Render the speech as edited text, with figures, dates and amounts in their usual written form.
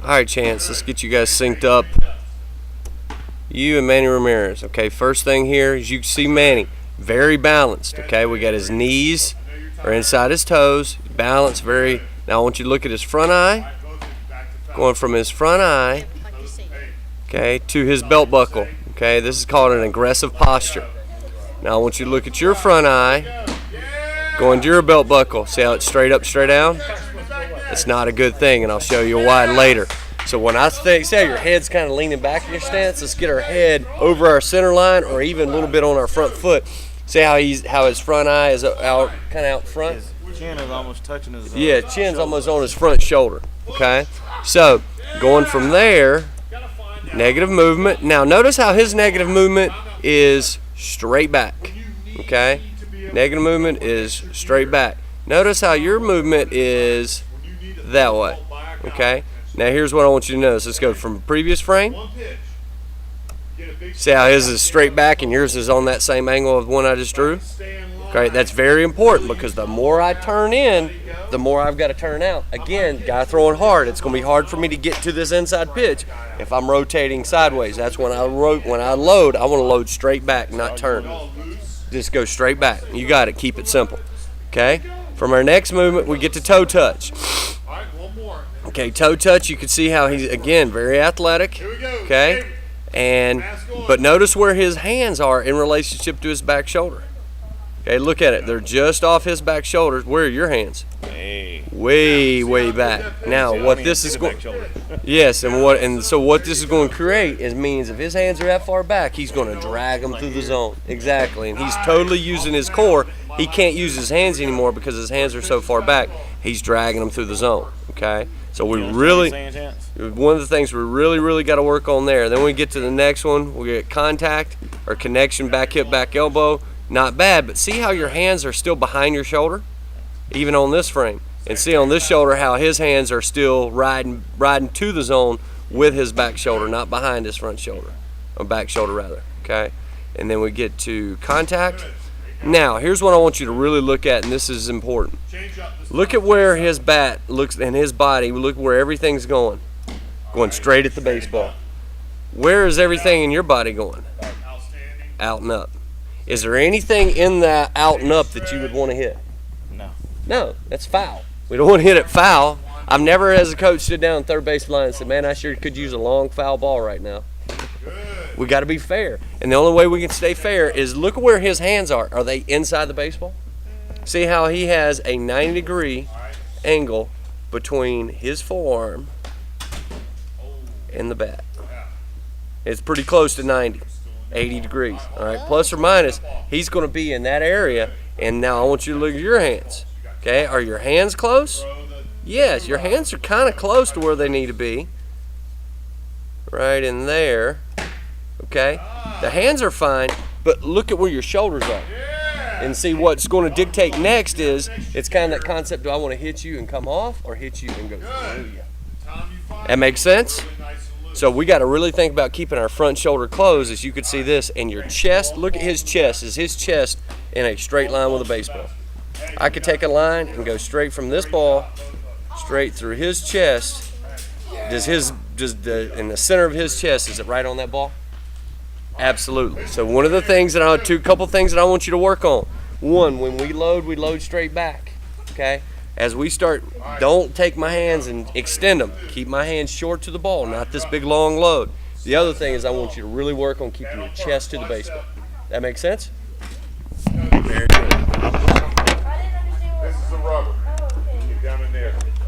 All right, Chance, let's get you guys synced up. You and Manny Ramirez. Okay, first thing here is you can see Manny, very balanced. Okay, we got his knees are inside his toes, balanced very. Now I want you to look at his front eye, going from his front eye, okay, to his belt buckle. Okay, this is called an aggressive posture. Now I want you to look at your front eye, going to your belt buckle. See how it's straight up, straight down? It's not a good thing, and I'll show you why later. So when I say your head's kind of leaning back in your stance, let's get our head over our center line or even a little bit on our front foot. See how his front eye is out, kind of out front? His chin is almost touching his chin's shoulder. Almost on his front shoulder. Okay? So going from there, negative movement. Now notice how his negative movement is straight back. Okay? Negative movement is straight back. Notice how your movement is that way. Okay? Now here's what I want you to notice. Let's go from previous frame. See how his is straight back and yours is on that same angle of the one I just drew? Okay, that's very important because the more I turn in, the more I've got to turn out. Again, guy throwing hard. It's going to be hard for me to get to this inside pitch if I'm rotating sideways. That's when I load, I want to load straight back, not turn. Just go straight back. You got it. Keep it simple. Okay? From our next movement, we get to toe touch. Okay, toe touch, you can see how he's, again, very athletic. Okay? But notice where his hands are in relationship to his back shoulder. Okay, look at it. They're just off his back shoulders. Where are your hands? Way back. Now, what this is going, yes, and so what this is going to create means if his hands are that far back, he's going to drag them through the zone. Exactly, and he's totally using his core. He can't use his hands anymore because his hands are so far back. He's dragging them through the zone. Okay, so we really, one of the things we really got to work on there. Then we get to the next one. We get contact or connection, back hip, back elbow. Not bad, but see how your hands are still behind your shoulder, even on this frame. And see on this shoulder how his hands are still riding to the zone with his back shoulder, not behind his front shoulder, or back shoulder rather. Okay, and then we get to contact. Now, here's what I want you to really look at, and this is important. Look at where his bat looks and his body. Look where everything's going straight at the baseball. Where is everything in your body going? Out and up. Is there anything in that out and up that you would want to hit? No, that's foul. We don't want to hit it foul. I've never, as a coach, stood down on third base line and said, man, I sure could use a long foul ball right now. We got to be fair. And the only way we can stay fair is look at where his hands are. Are they inside the baseball? See how he has a 90-degree angle between his forearm and the bat. It's pretty close to 90. 80 degrees. All right, plus or minus, he's going to be in that area. And now I want you to look at your hands. Okay, are your hands close? Yes, your hands are kind of close to where they need to be. Right in there. Okay, the hands are fine, but look at where your shoulders are. And see what's going to dictate next is, it's kind of that concept, do I want to hit you and come off or hit you and go through you? That makes sense? So we got to really think about keeping our front shoulder closed, as you can see this, and your chest, look at his chest. Is his chest in a straight line with a baseball? I could take a line and go straight from this ball, straight through his chest. In the center of his chest, is it right on that ball? Absolutely. So one of the things couple things that I want you to work on. One, when we load straight back, okay? As we start, don't take my hands and extend them. Keep my hands short to the ball, not this big long load. The other thing is I want you to really work on keeping your chest to the baseball. That make sense? Very good.